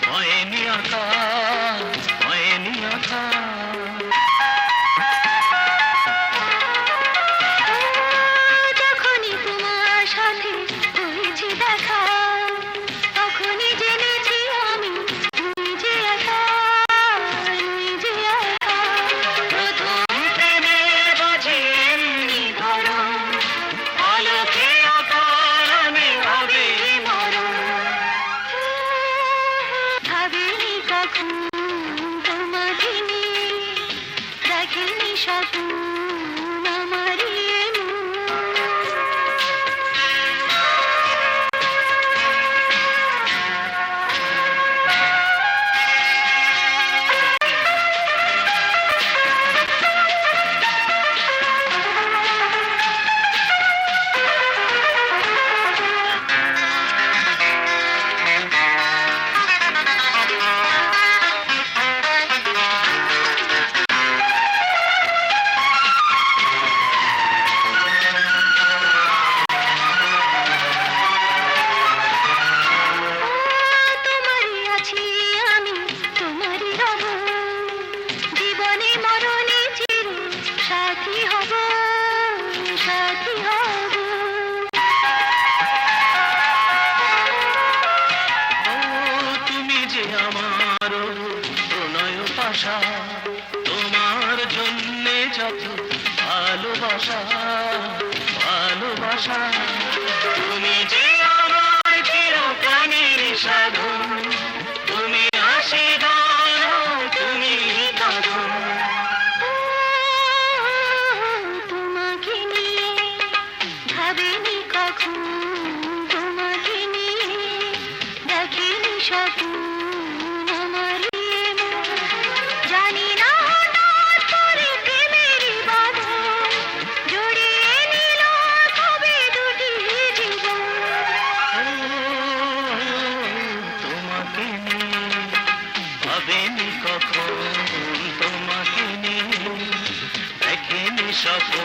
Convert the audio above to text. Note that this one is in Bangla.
হয়নি আঁকা, হয়নি আঁকা। যখনই তোমার সাথে হয়েছে দেখা, তখনই জেনেছি আমি নিজে একা, নিজে একা। প্রথম প্রেমে বাজে এমনি ধরম, আলোকে অকারণে হবে মরম। ভাবিনি কখন তোমাকে নিয়ে, দেখিনি স্বপ্ন আমারই এমন। তোমারই আছি আমি, তোমারই রব, জীবনে মরণে চির সাথী হব, সাথী হব। ও তুমি যে আমার প্রণয় পাশা, তোমার জন্যে যত ভালোবাসা, ভালোবাসা। তুমি যে আমার চিরপ্রাণের সাধন, তুমি আশীর্বাদ, তুমি কাঁদন। তোমাকে নিয়ে ভাবিনি কখন, তোমাকে নিয়ে দেখিনি স্বপ্ন আমারই এমন। জানি না হঠাৎ করে প্রেমেরই বাঁধন জড়িয়ে নিল কবে দুটি জীবন। তোমাকে নিয়ে ভাবেনি কখন, তোমাকে নিয়ে দেখেনি স্বপ্ন